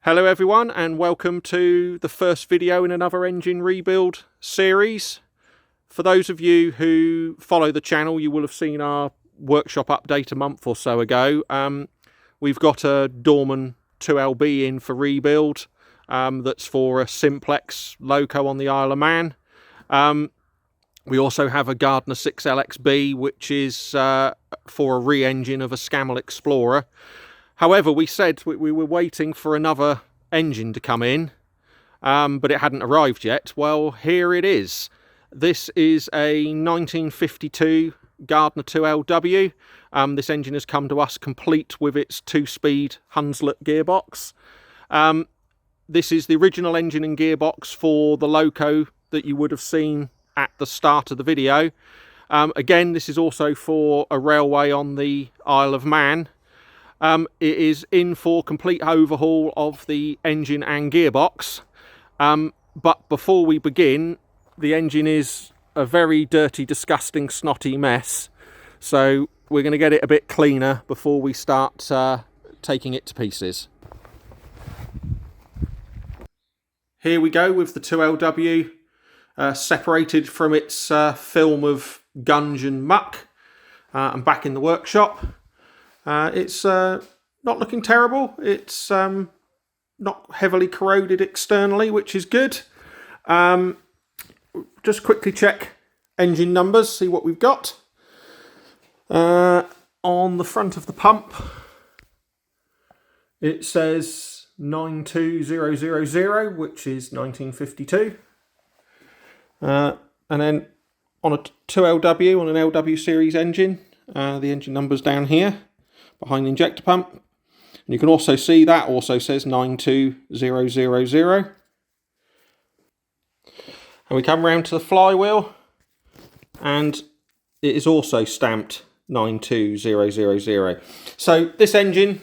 Hello everyone, and welcome to the first video in another engine rebuild series. For those of you who follow the channel, you will have seen our workshop update a month or so ago. We've got a Gardner 2LW in for rebuild. That's for a simplex loco on the Isle of Man. We also have a Gardner 6LXB, which is for a re-engine of a Scammell Explorer. However, we said we were waiting for another engine to come in, but it hadn't arrived yet. Well, here it is. This is a 1952 Gardner 2LW. This engine has come to us complete with its 2-speed Hunslet gearbox. This is the original engine and gearbox for the loco that you would have seen at the start of the video. Again, this is also for a railway on the Isle of Man. It is in for complete overhaul of the engine and gearbox. But before we begin, the engine is a very dirty, disgusting, snotty mess. So we're going to get it a bit cleaner before we start taking it to pieces. Here we go with the 2LW separated from its film of gunge and muck and back in the workshop. It's not looking terrible. It's not heavily corroded externally, which is good. Just quickly check engine numbers, see what we've got. On the front of the pump, it says 92000, which is 1952. And then on a 2LW, on an LW series engine, the engine number's down here, behind the injector pump. And you can also see that also says 92000. And we come round to the flywheel, and it is also stamped 92000. So this engine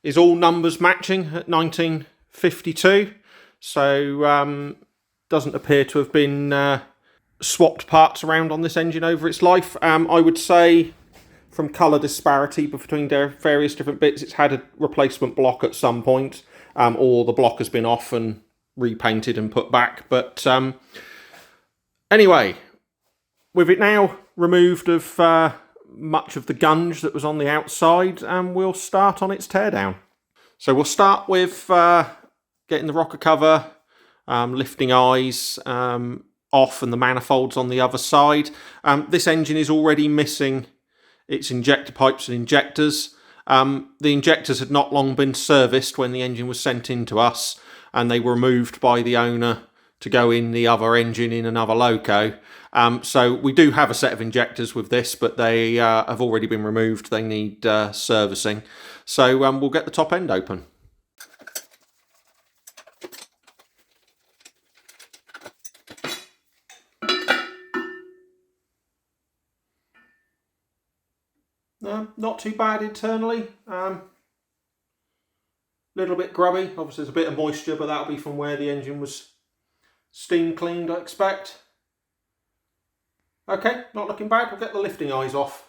is all numbers matching at 1952. So doesn't appear to have been swapped parts around on this engine over its life. I would say, from colour disparity between various different bits, it's had a replacement block at some point, or the block has been off and repainted and put back. But anyway, with it now removed of much of the gunge that was on the outside, we'll start on its teardown. So we'll start with getting the rocker cover, lifting eyes off, and the manifolds on the other side. This engine is already missing its injector pipes and injectors. The injectors had not long been serviced when the engine was sent in to us, and they were removed by the owner to go in the other engine in another loco. So we do have a set of injectors with this, but they have already been removed. They need servicing. So we'll get the top end open. Not too bad internally. Little bit grubby. Obviously there's a bit of moisture, but that'll be from where the engine was steam cleaned, I expect. Okay, not looking bad. We'll get the lifting eyes off.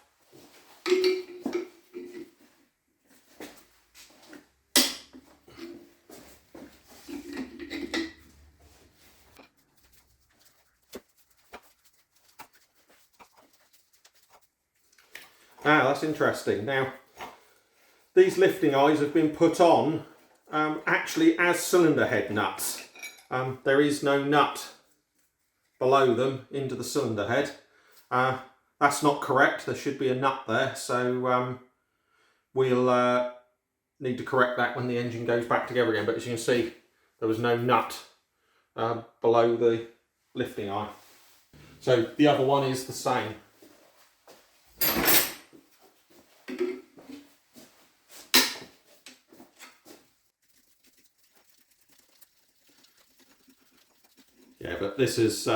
That's interesting. Now, these lifting eyes have been put on actually as cylinder head nuts. There is no nut below them into the cylinder head. That's not correct. There should be a nut there, so we'll need to correct that when the engine goes back together again. But as you can see, there was no nut below the lifting eye. So the other one is the same. Yeah, but this has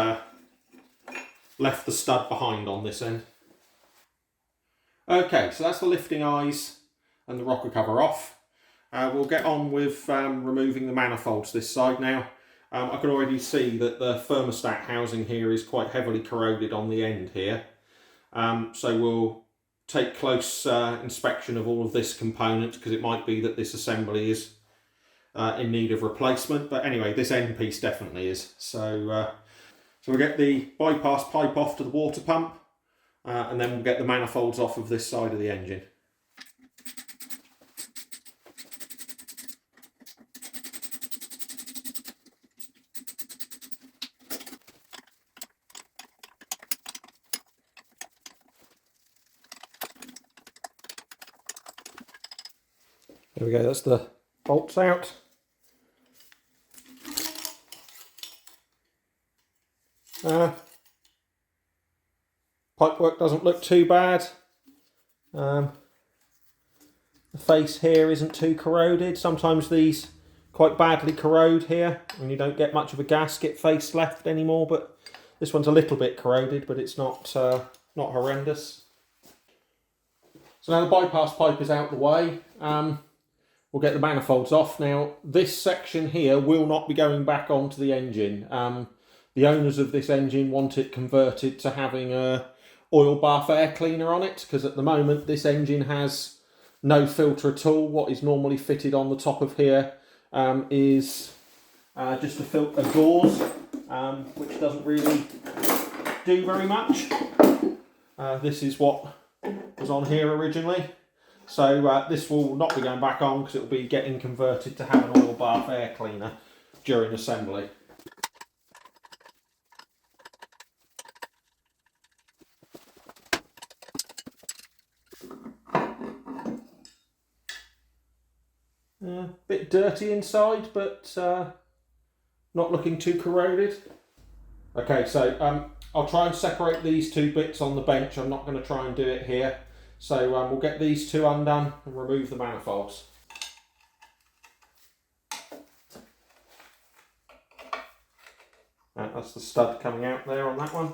left the stud behind on this end. Okay, so that's the lifting eyes and the rocker cover off. We'll get on with removing the manifolds this side now. I can already see that the thermostat housing here is quite heavily corroded on the end here. So we'll take close inspection of all of this component, because it might be that this assembly is in need of replacement. But anyway, this end piece definitely is. So we'll get the bypass pipe off to the water pump, and then we'll get the manifolds off of this side of the engine. There we go, that's the bolts out. Pipework doesn't look too bad. The face here isn't too corroded. Sometimes these quite badly corrode here and you don't get much of a gasket face left anymore, but this one's a little bit corroded, but it's not not horrendous. So now the bypass pipe is out the way. We'll get the manifolds off. Now, this section here will not be going back onto the engine. The owners of this engine want it converted to having a oil bath air cleaner on it, because at the moment this engine has no filter at all. What is normally fitted on the top of here is just a gauze, which doesn't really do very much. This is what was on here originally. So this will not be going back on because it will be getting converted to have an oil bath air cleaner during assembly. Bit dirty inside, but not looking too corroded. Okay, so I'll try and separate these two bits on the bench. I'm not going to try and do it here. So we'll get these two undone and remove the manifolds. That's the stud coming out there on that one.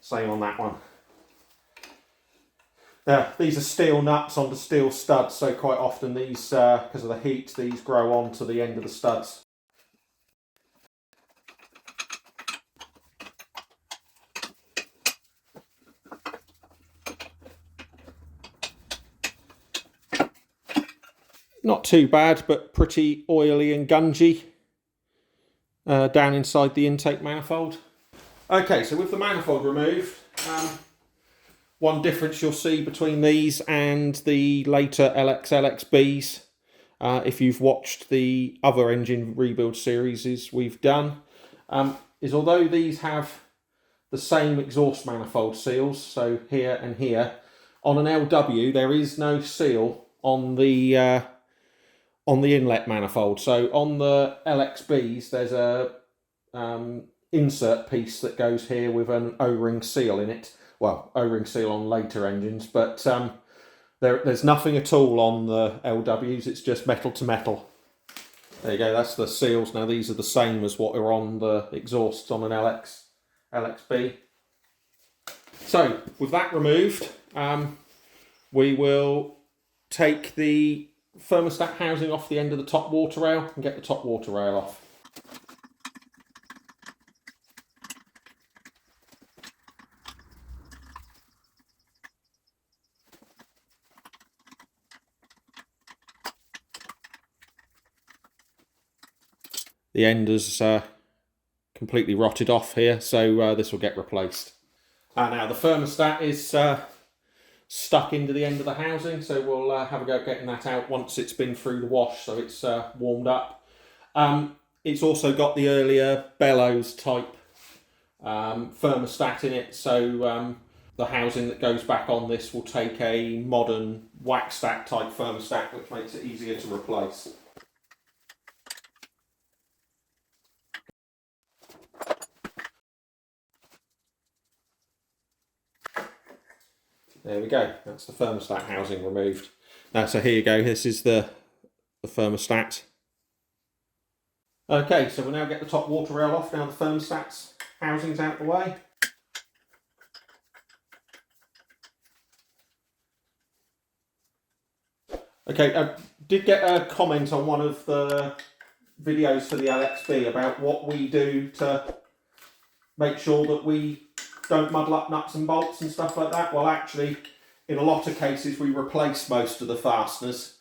Same on that one. Now, these are steel nuts onto steel studs, so quite often these, because of the heat, these grow onto the end of the studs. Not too bad, but pretty oily and gungy down inside the intake manifold. Okay, so with the manifold removed, one difference you'll see between these and the later LXBs, if you've watched the other engine rebuild series we've done, is although these have the same exhaust manifold seals, so here and here, on an LW there is no seal on the inlet manifold. So on the LXBs there's a insert piece that goes here with an O-ring seal in it. Well, O-ring seal on later engines, but there's nothing at all on the LWs, it's just metal to metal. There you go, that's the seals. Now these are the same as what are on the exhausts on an LXB. So with that removed, we will take the thermostat housing off the end of the top water rail and get the top water rail off. The end has completely rotted off here, so this will get replaced. Now the thermostat is stuck into the end of the housing, so we'll have a go at getting that out once it's been through the wash, so it's warmed up. It's also got the earlier bellows type thermostat in it, so the housing that goes back on this will take a modern wax stack type thermostat, which makes it easier to replace. There we go, that's the thermostat housing removed. Now, so here you go, this is the thermostat. Okay, so we'll now get the top water rail off, now the thermostat's housing's out the way. Okay, I did get a comment on one of the videos for the LXB about what we do to make sure that we don't muddle up nuts and bolts and stuff like that. Well, actually, in a lot of cases, we replace most of the fasteners.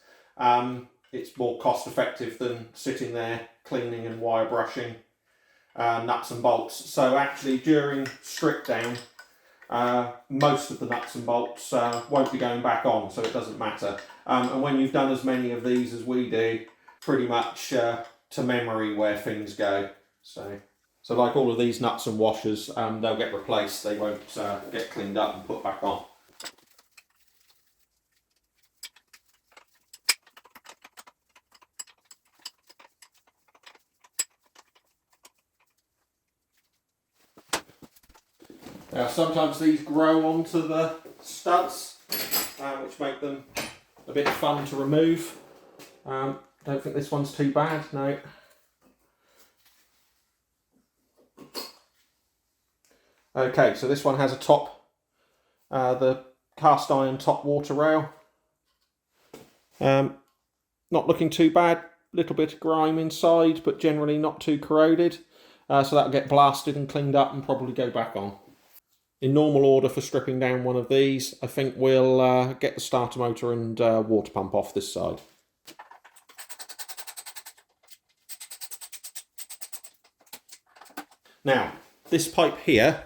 It's more cost effective than sitting there cleaning and wire brushing nuts and bolts. So actually during strip down, most of the nuts and bolts won't be going back on, so it doesn't matter. And when you've done as many of these as we do, pretty much to memory where things go. So like all of these nuts and washers, they'll get replaced, they won't get cleaned up and put back on. Now sometimes these grow onto the studs, which make them a bit fun to remove. Don't think this one's too bad, no. Okay, so this one has a top, the cast iron top water rail. Not looking too bad, little bit of grime inside, but generally not too corroded. So that'll get blasted and cleaned up and probably go back on. In normal order for stripping down one of these, I think we'll get the starter motor and water pump off this side. Now, this pipe here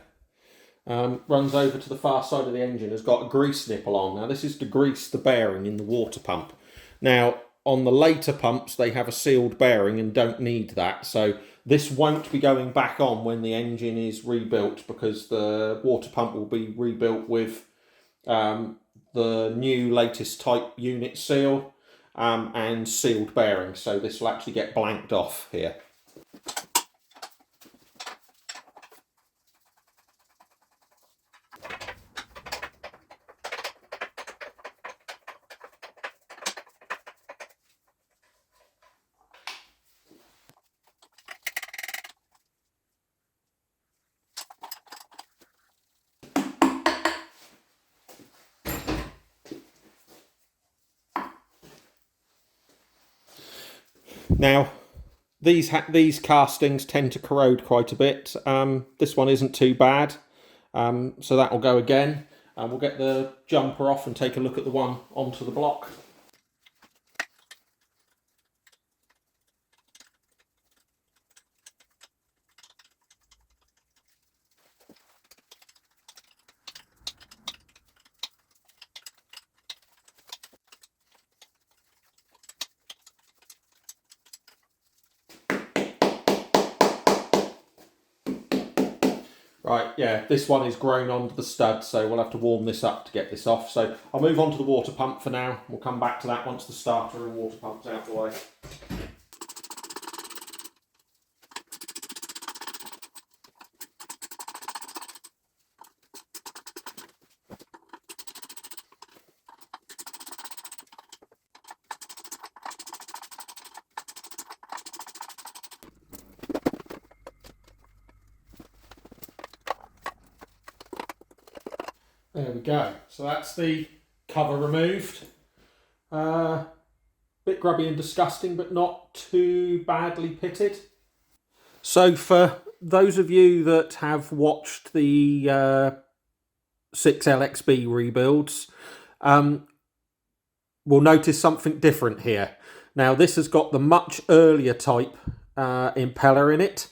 runs over to the far side of the engine, has got a grease nipple on. Now this is to grease the bearing in the water pump. Now on the later pumps they have a sealed bearing and don't need that, so this won't be going back on when the engine is rebuilt, because the water pump will be rebuilt with the new latest type unit seal and sealed bearings, so this will actually get blanked off here. Now, these castings tend to corrode quite a bit. This one isn't too bad, so that will go again. We'll get the jumper off and take a look at the one onto the block. Right, yeah, this one is grown onto the stud, so we'll have to warm this up to get this off. So I'll move on to the water pump for now. We'll come back to that once the starter and water pump's out of the way. There we go. So that's the cover removed. Bit grubby and disgusting, but not too badly pitted. So for those of you that have watched the 6LXB rebuilds, will notice something different here. Now this has got the much earlier type impeller in it.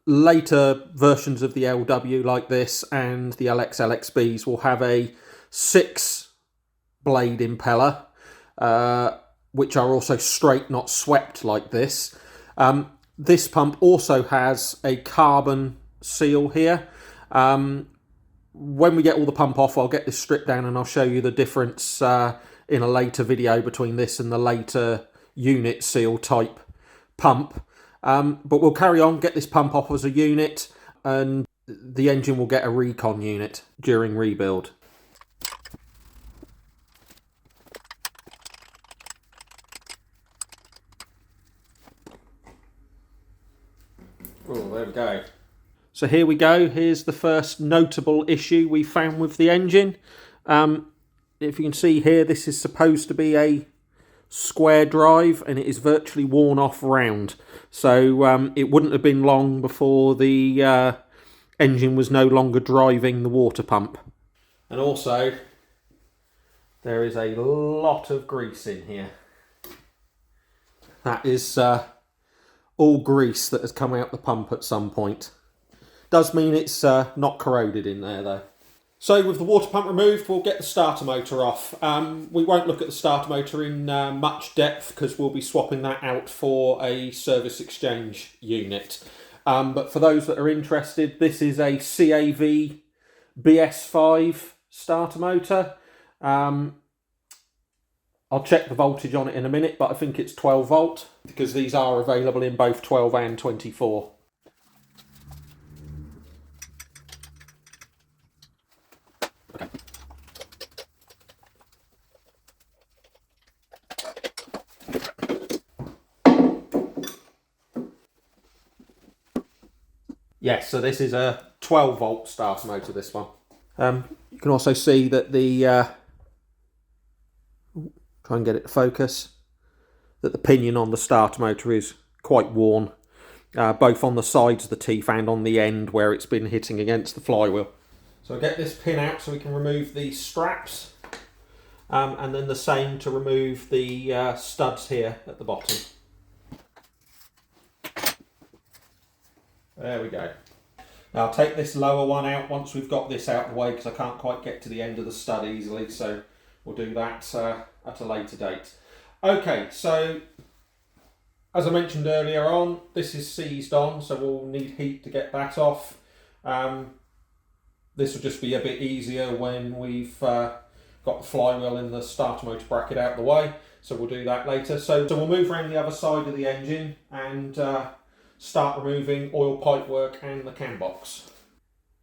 Later versions of the LW like this and the LXBs will have a 6-blade impeller, which are also straight, not swept like this. This pump also has a carbon seal here. When we get all the pump off, I'll get this stripped down and I'll show you the difference in a later video between this and the later unit seal type pump. But we'll carry on, get this pump off as a unit, and the engine will get a recon unit during rebuild. Oh, there we go. So here we go. Here's the first notable issue we found with the engine. If you can see here, this is supposed to be a square drive and it is virtually worn off round. So it wouldn't have been long before the engine was no longer driving the water pump. And also, There is a lot of grease in here. That is all grease that has come out the pump at some point. Does mean it's not corroded in there though. So with the water pump removed, we'll get the starter motor off. We won't look at the starter motor in much depth because we'll be swapping that out for a service exchange unit. But for those that are interested, this is a CAV BS5 starter motor. I'll check the voltage on it in a minute, but I think it's 12 volt because these are available in both 12 and 24. Okay. Yes, so this is a 12 volt starter motor, this one. You can also see that the try and get it to focus, that the pinion on the starter motor is quite worn, both on the sides of the teeth and on the end where it's been hitting against the flywheel. So I'll get this pin out so we can remove the straps, and then the same to remove the studs here at the bottom. There we go. Now I'll take this lower one out once we've got this out of the way because I can't quite get to the end of the stud easily, so we'll do that at a later date. Okay, so as I mentioned earlier on, this is seized on, so we'll need heat to get that off. This will just be a bit easier when we've got the flywheel and the starter motor bracket out of the way, so we'll do that later. So we'll move around the other side of the engine and start removing oil pipe work and the cam box.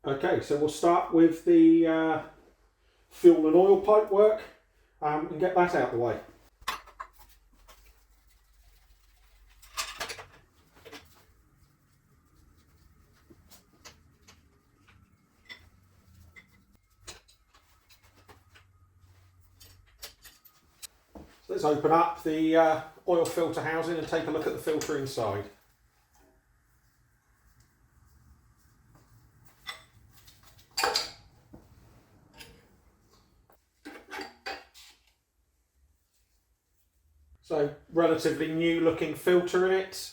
Okay, so we'll start with the fuel and oil pipe work and get that out of the way. So let's open up the oil filter housing and take a look at the filter inside. So relatively new looking filter in it,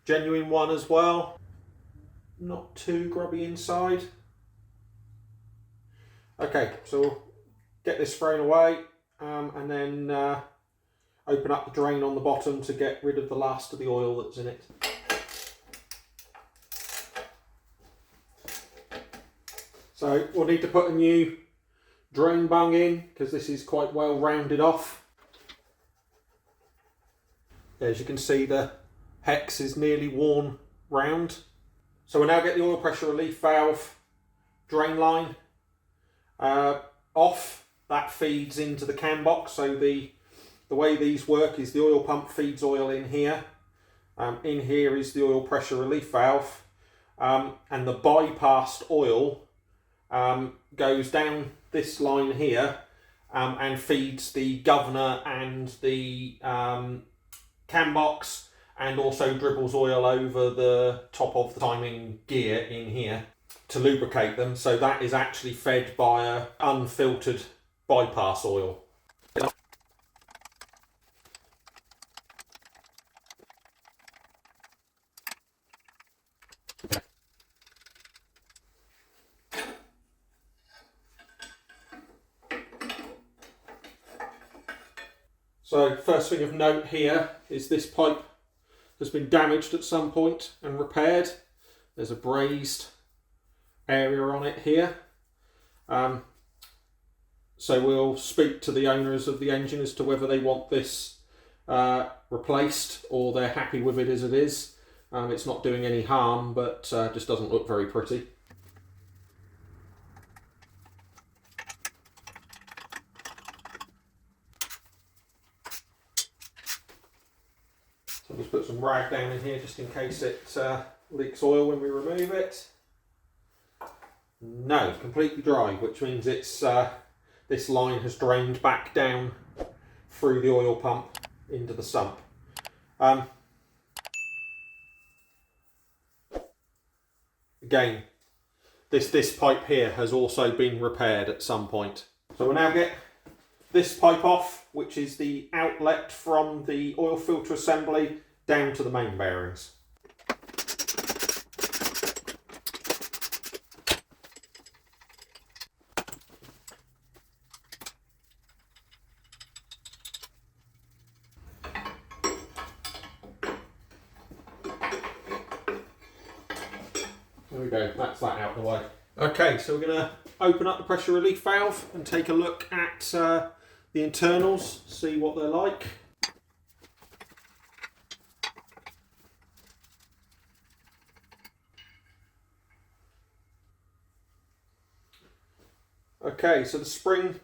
genuine one as well, not too grubby inside. Okay, so we'll get this thrown away and then open up the drain on the bottom to get rid of the last of the oil that's in it. So we'll need to put a new drain bung in because this is quite well rounded off. As you can see, the hex is nearly worn round. So we'll now get the oil pressure relief valve drain line off. That feeds into the cam box. So the way these work is the oil pump feeds oil in here. In here is the oil pressure relief valve, and the bypassed oil goes down this line here and feeds the governor and the cam box, and also dribbles oil over the top of the timing gear in here to lubricate them. So that is actually fed by a unfiltered bypass oil. So first thing of note here is this pipe has been damaged at some point and repaired. There's a brazed area on it here. So we'll speak to the owners of the engine as to whether they want this replaced or they're happy with it as it is. It's not doing any harm, but just doesn't look very pretty. So just put some rag down in here just in case it leaks oil when we remove it. No, completely dry, which means it's this line has drained back down through the oil pump into the sump. Again, this pipe here has also been repaired at some point. So we'll now get this pipe off, which is the outlet from the oil filter assembly down to the main bearings. There we go, that's that out of the way. Okay, so we're going to open up the pressure relief valve and take a look at the internals, see what they're like. Okay, so the spring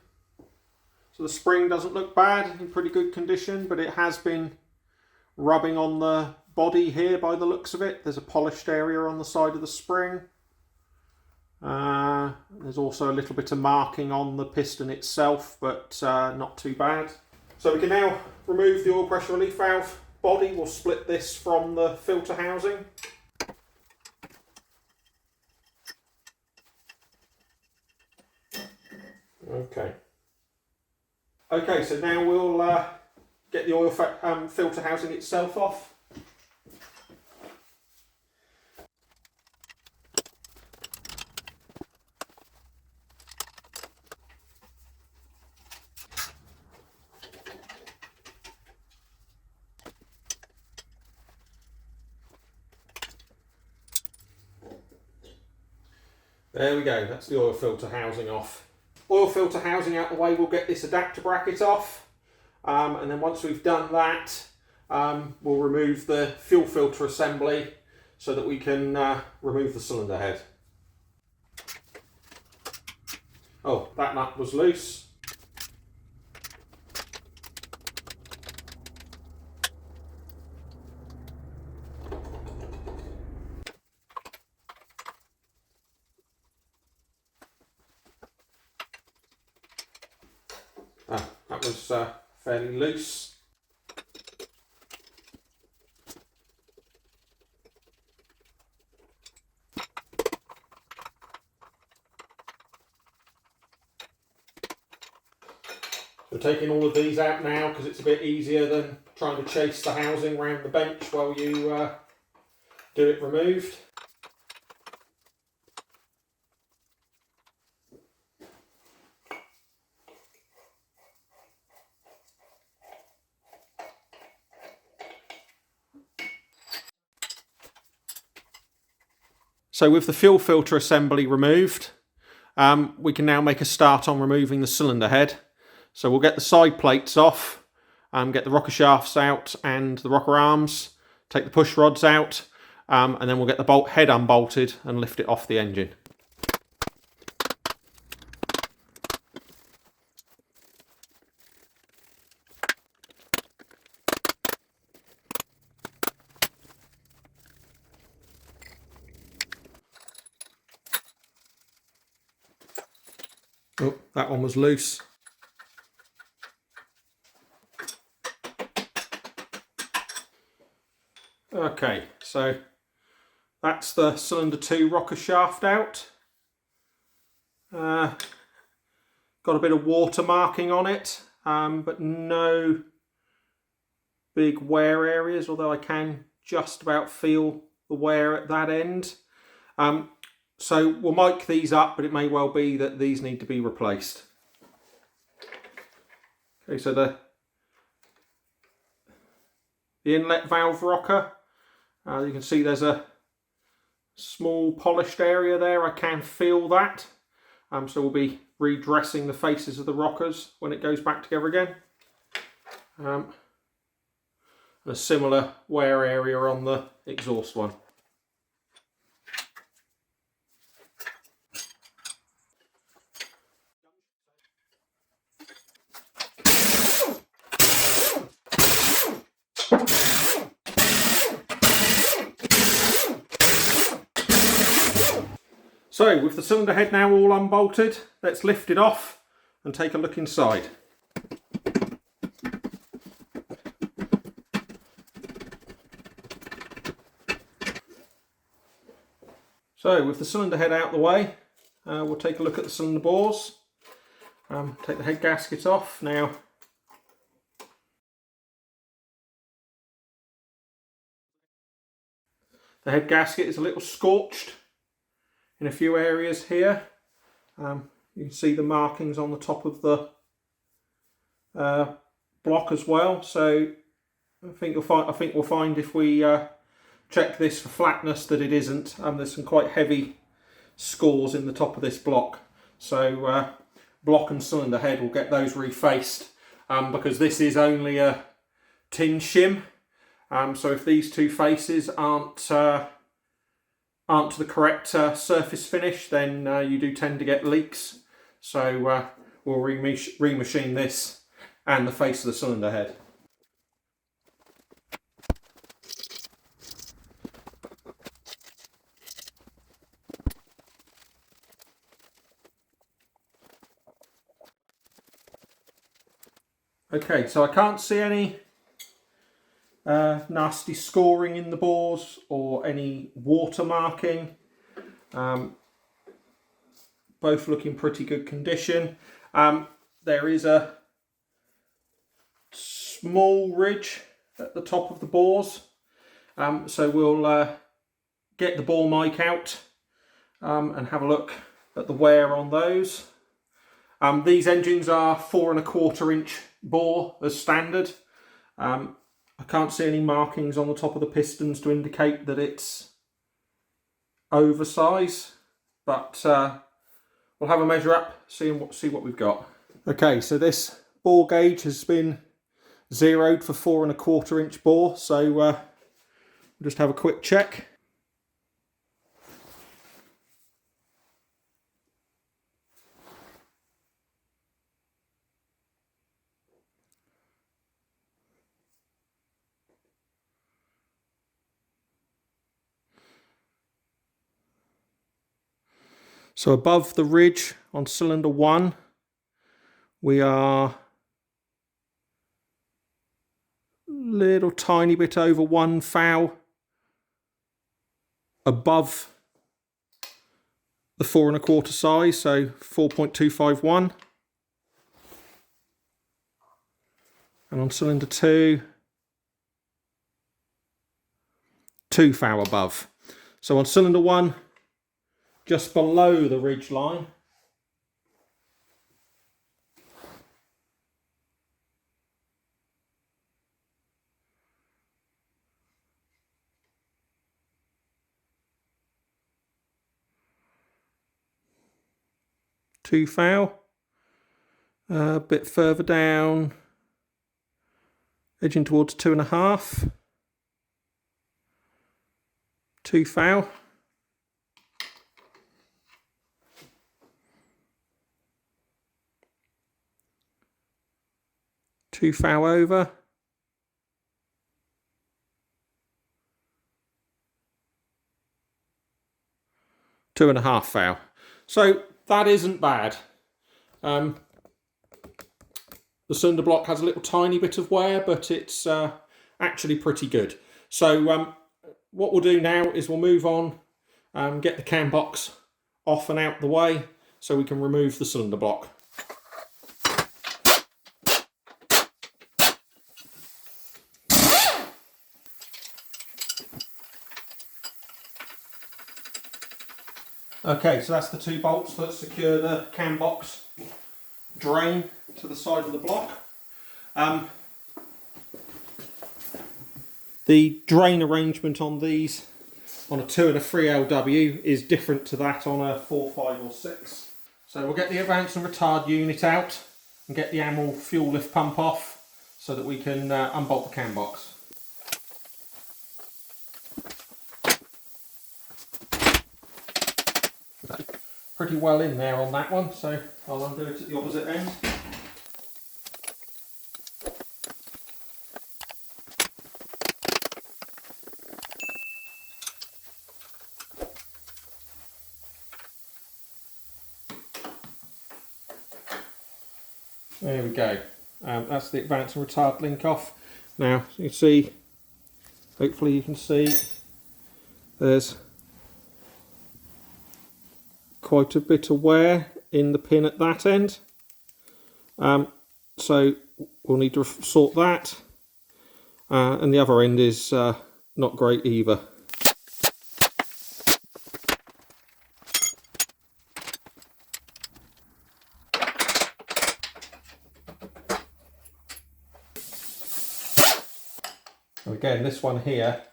doesn't look bad, in pretty good condition, but it has been rubbing on the body here by the looks of it. There's a polished area on the side of the spring. There's also a little bit of marking on the piston itself, but not too bad. So we can now remove the oil pressure relief valve body. We'll split this from the filter housing. Okay, so now we'll get the oil filter housing itself off. There we go, that's the oil filter housing off. Oil filter housing out the way, we'll get this adapter bracket off. And then once we've done that, we'll remove the fuel filter assembly so that we can remove the cylinder head. Oh, that nut was loose. That was fairly loose. We're taking all of these out now because it's a bit easier than trying to chase the housing around the bench while you do it removed. So with the fuel filter assembly removed, we can now make a start on removing the cylinder head. So we'll get the side plates off, get the rocker shafts out and the rocker arms, take the push rods out, and then we'll get the bolt head unbolted and lift it off the engine. Oh, that one was loose. Okay, so that's the cylinder 2 rocker shaft out. Got a bit of water marking on it, but no big wear areas, although I can just about feel the wear at that end. So we'll mic these up, but it may well be that these need to be replaced. Okay, so the inlet valve rocker, you can see there's a small polished area there. I can feel that. So we'll be redressing the faces of the rockers when it goes back together again. And a similar wear area on the exhaust one. So with the cylinder head now all unbolted, let's lift it off and take a look inside. So with the cylinder head out the way, we'll take a look at the cylinder bores. Take the head gasket off. Now, the head gasket is a little scorched in a few areas here. You can see the markings on the top of the block as well. So I think we'll find if we check this for flatness that it isn't. There's some quite heavy scores in the top of this block. So block and cylinder head will get those refaced because this is only a tin shim. So if these two faces aren't to the correct surface finish, then you do tend to get leaks. So we'll remachine this and the face of the cylinder head. Okay, so I can't see any nasty scoring in the bores or any watermarking. Both look in pretty good condition. There is a small ridge at the top of the bores, so we'll get the bore mic out and have a look at the wear on those. These engines are 4 1/4 inch bore as standard. I can't see any markings on the top of the pistons to indicate that it's oversize, but we'll have a measure up, see what we've got. Okay, so this bore gauge has been zeroed for 4 1/4 inch bore, so we'll just have a quick check. So above the ridge on cylinder 1, we are a little tiny bit over 1 thou above the 4 1/4 size, so 4.251. And on cylinder 2, 2 thou above. So on cylinder 1, just below the ridge line, two thou. A bit further down, edging towards 2.5. 2 thou. Two thou over. 2.5 thou. So that isn't bad. The cylinder block has a little tiny bit of wear, but it's actually pretty good. So what we'll do now is we'll move on, get the cam box off and out the way so we can remove the cylinder block. Okay, so that's the 2 bolts that secure the cam box drain to the side of the block. The drain arrangement on these on a 2 and a 3LW is different to that on a 4, 5 or 6. So we'll get the advance and retard unit out and get the AML fuel lift pump off so that we can unbolt the cam box. Pretty well in there on that one, so I'll undo it at the opposite end. There we go. That's the advance and retard link off. Now, you can see, hopefully you can see, there's quite a bit of wear in the pin at that end. So we'll need to sort that, and the other end is not great either. And again, this one here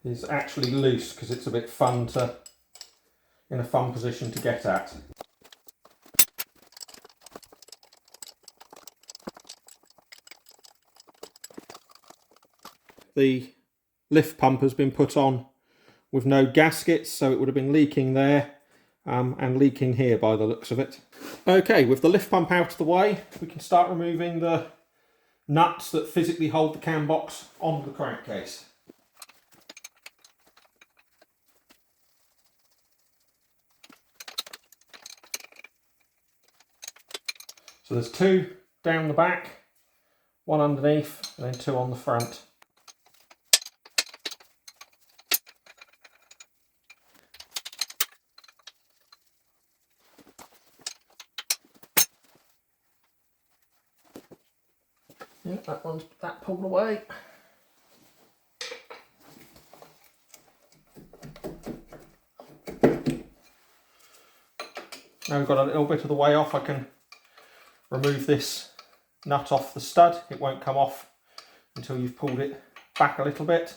is actually loose because it's a bit fun in a fun position to get at. The lift pump has been put on with no gaskets, so it would have been leaking there and leaking here by the looks of it. Okay, with the lift pump out of the way, we can start removing the nuts that physically hold the cam box on the crankcase. So there's two down the back, one underneath, and then two on the front. Yeah, that pulled away. Now we've got a little bit of the way off, I can remove this nut off the stud. It won't come off until you've pulled it back a little bit.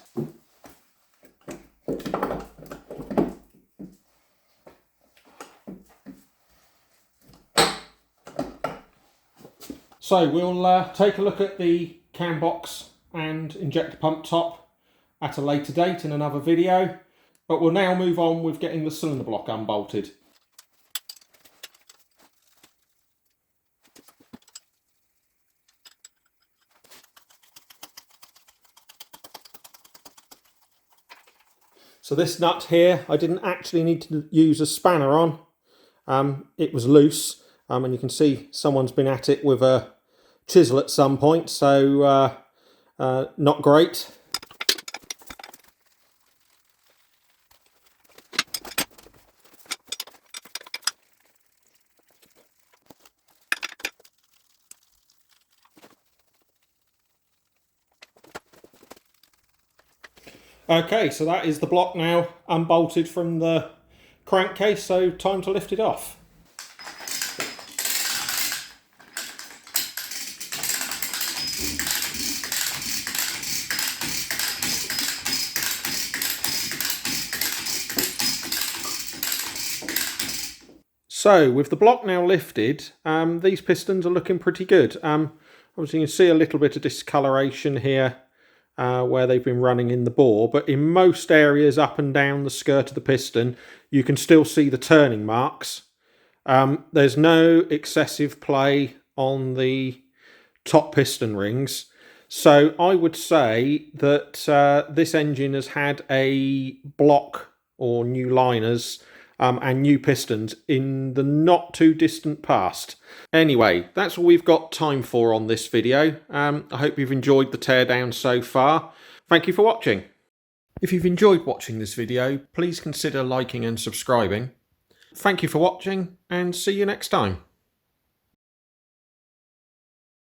So we'll take a look at the cam box and injector pump top at a later date in another video, but we'll now move on with getting the cylinder block unbolted. So this nut here, I didn't actually need to use a spanner on. It was loose, and you can see someone's been at it with a chisel at some point, so not great. Okay, so that is the block now unbolted from the crankcase, so time to lift it off. So with the block now lifted, these pistons are looking pretty good. Obviously you can see a little bit of discoloration here where they've been running in the bore, but in most areas up and down the skirt of the piston you can still see the turning marks. There's no excessive play on the top piston rings, so I would say that this engine has had a block or new liners and new pistons in the not too distant past. Anyway, that's all we've got time for on this video. I hope you've enjoyed the teardown so far. Thank you for watching. If you've enjoyed watching this video, please consider liking and subscribing. Thank you for watching, and see you next time.